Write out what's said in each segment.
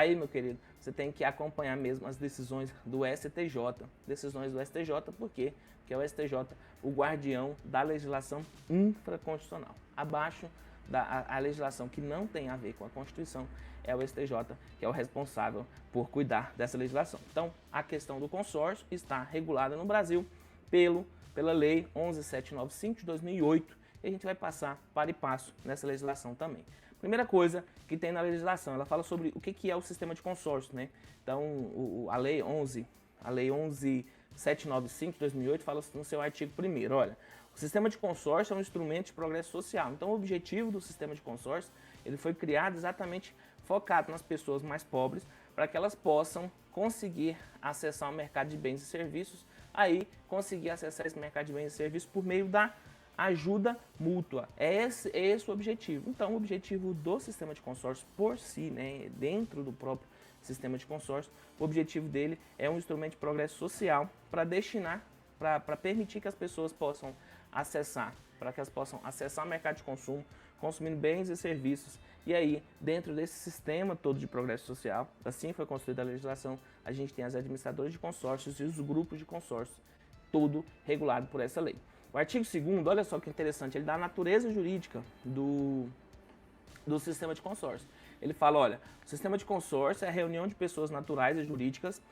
Aí, meu querido, você tem que acompanhar mesmo as decisões do STJ. Decisões do STJ, por quê? Porque é o STJ o guardião da legislação infraconstitucional. Abaixo a legislação que não tem a ver com a Constituição é o STJ, que é o responsável por cuidar dessa legislação. Então, a questão do consórcio está regulada no Brasil pela Lei 11.795 de 2008, e a gente vai passar para e passo nessa legislação também. Primeira coisa que tem na legislação, ela fala sobre o que é o sistema de consórcio, né? Então, a Lei 11.795 de 2008 fala no seu artigo 1º, olha, o sistema de consórcio é um instrumento de progresso social. Então, o objetivo do sistema de consórcio, ele foi criado exatamente focado nas pessoas mais pobres, para que elas possam conseguir acessar o mercado de bens e serviços, aí conseguir acessar esse mercado de bens e serviços por meio da ajuda mútua. É esse o objetivo. Então, o objetivo do sistema de consórcio por si, né, dentro do próprio sistema de consórcio, o objetivo dele é um instrumento de progresso social para destinar, para permitir que as pessoas possam acessar, para que elas possam acessar o mercado de consumo, consumindo bens e serviços. E aí, dentro desse sistema todo de progresso social, assim foi construída a legislação, a gente tem as administradoras de consórcios e os grupos de consórcios, tudo regulado por essa lei. O artigo 2º, olha só que interessante, ele dá a natureza jurídica do sistema de consórcio. Ele fala, olha, o sistema de consórcio é a reunião de pessoas naturais e jurídicas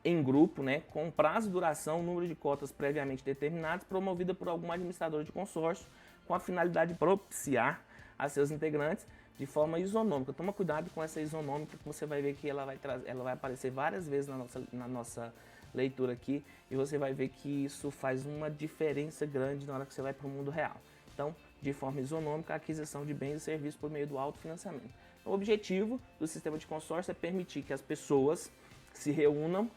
em grupo, né, com prazo, duração, número de cotas previamente determinados, promovida por algum administrador de consórcio, com a finalidade de propiciar a seus integrantes de forma isonômica. Toma cuidado com essa isonômica, que você vai ver que ela vai aparecer várias vezes na nossa leitura aqui, e você vai ver que isso faz uma diferença grande na hora que você vai para o mundo real. Então, de forma isonômica, a aquisição de bens e serviços por meio do autofinanciamento. O objetivo do sistema de consórcio é permitir que as pessoas se reúnam,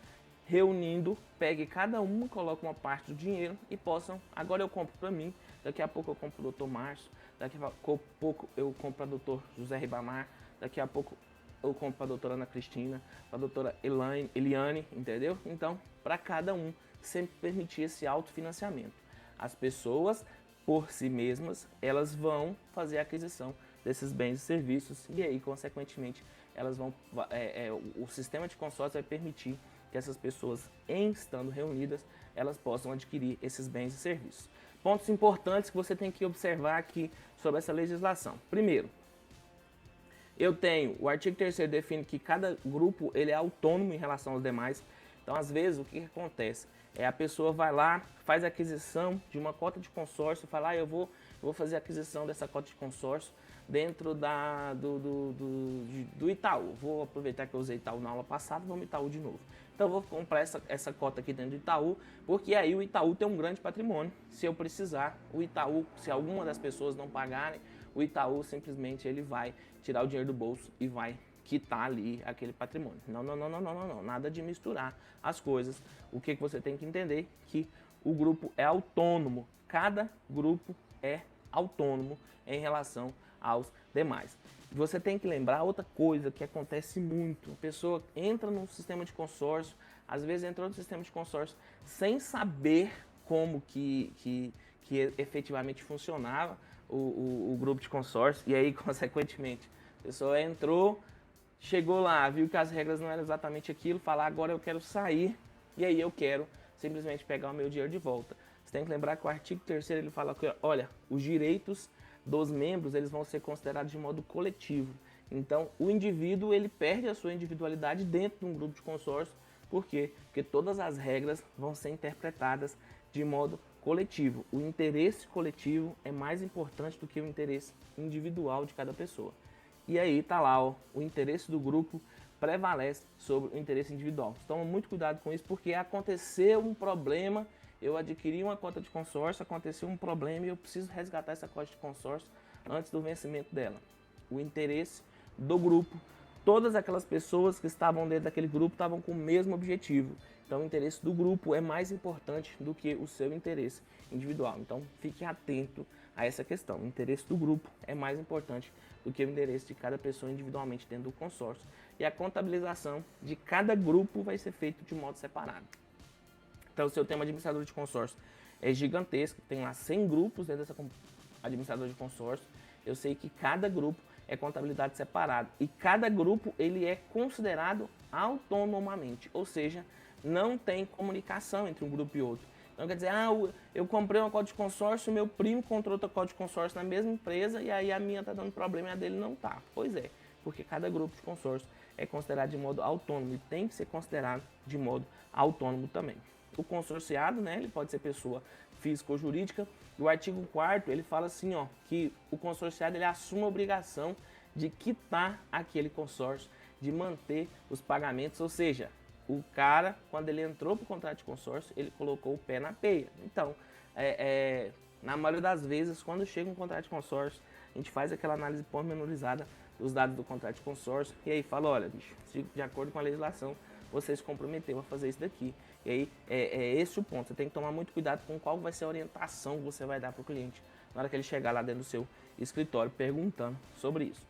reunindo, pegue cada uma, coloque uma parte do dinheiro e possam, agora eu compro para mim, daqui a pouco eu compro para o Dr. Márcio, daqui a pouco eu compro para o Dr. José Ribamar, daqui a pouco eu compro para a doutora Ana Cristina, para a doutora Eliane, entendeu? Então, para cada um, sempre permitir esse autofinanciamento. As pessoas, por si mesmas, elas vão fazer a aquisição desses bens e serviços e aí, consequentemente, elas vão, o sistema de consórcio vai permitir que essas pessoas, em estando reunidas, elas possam adquirir esses bens e serviços. Pontos importantes que você tem que observar aqui sobre essa legislação. Primeiro, o artigo 3º define que cada grupo ele é autônomo em relação aos demais. Então, às vezes, o que acontece? A pessoa vai lá, faz a aquisição de uma cota de consórcio, fala, eu vou fazer a aquisição dessa cota de consórcio dentro do Itaú. Vou aproveitar que eu usei Itaú na aula passada, vamos Itaú de novo. Então, eu vou comprar essa cota aqui dentro do Itaú, porque aí o Itaú tem um grande patrimônio. Se eu precisar, o Itaú, se alguma das pessoas não pagarem, o Itaú simplesmente ele vai tirar o dinheiro do bolso e vai quitar ali aquele patrimônio. Não, nada de misturar as coisas. O que você tem que entender é que o grupo é autônomo, cada grupo é autônomo em relação aos demais. Você tem que lembrar outra coisa que acontece muito, a pessoa entra no sistema de consórcio, às vezes entrou no sistema de consórcio sem saber como que efetivamente funcionava o grupo de consórcio, e aí, consequentemente, a pessoa entrou, chegou lá, viu que as regras não eram exatamente aquilo, falar agora eu quero sair, e aí eu quero simplesmente pegar o meu dinheiro de volta. Você tem que lembrar que o artigo 3º ele fala que, olha, os direitos dos membros eles vão ser considerados de modo coletivo. Então, o indivíduo ele perde a sua individualidade dentro de um grupo de consórcio. Por quê? Porque todas as regras vão ser interpretadas de modo coletivo. O interesse coletivo é mais importante do que o interesse individual de cada pessoa. E aí tá lá, ó, o interesse do grupo prevalece sobre o interesse individual. Toma muito cuidado com isso, porque aconteceu um problema, eu adquiri uma cota de consórcio, aconteceu um problema e eu preciso resgatar essa cota de consórcio antes do vencimento dela. O interesse do grupo, todas aquelas pessoas que estavam dentro daquele grupo estavam com o mesmo objetivo. Então o interesse do grupo é mais importante do que o seu interesse individual. Então fique atento a essa questão. O interesse do grupo é mais importante do que o interesse de cada pessoa individualmente dentro do consórcio. E a contabilização de cada grupo vai ser feita de modo separado. Então o seu tema administrador de consórcio é gigantesco, tem lá 100 grupos dentro dessa administradora de consórcio. Eu sei que cada grupo é contabilidade separada. E cada grupo ele é considerado autonomamente, ou seja, não tem comunicação entre um grupo e outro. Então quer dizer, eu comprei uma cota de consórcio, meu primo comprou outra cota de consórcio na mesma empresa e aí a minha está dando problema e a dele não está. Pois é, porque cada grupo de consórcio é considerado de modo autônomo e tem que ser considerado de modo autônomo também. O consorciado, né, ele pode ser pessoa física ou jurídica. E o artigo 4º, ele fala assim, ó, que o consorciado ele assume a obrigação de quitar aquele consórcio, de manter os pagamentos, ou seja, o cara, quando ele entrou para o contrato de consórcio, ele colocou o pé na peia. Então, na maioria das vezes, quando chega um contrato de consórcio, a gente faz aquela análise pormenorizada dos dados do contrato de consórcio e aí fala, olha, bicho, de acordo com a legislação, você se comprometeu a fazer isso daqui. E aí, é esse o ponto. Você tem que tomar muito cuidado com qual vai ser a orientação que você vai dar para o cliente na hora que ele chegar lá dentro do seu escritório perguntando sobre isso.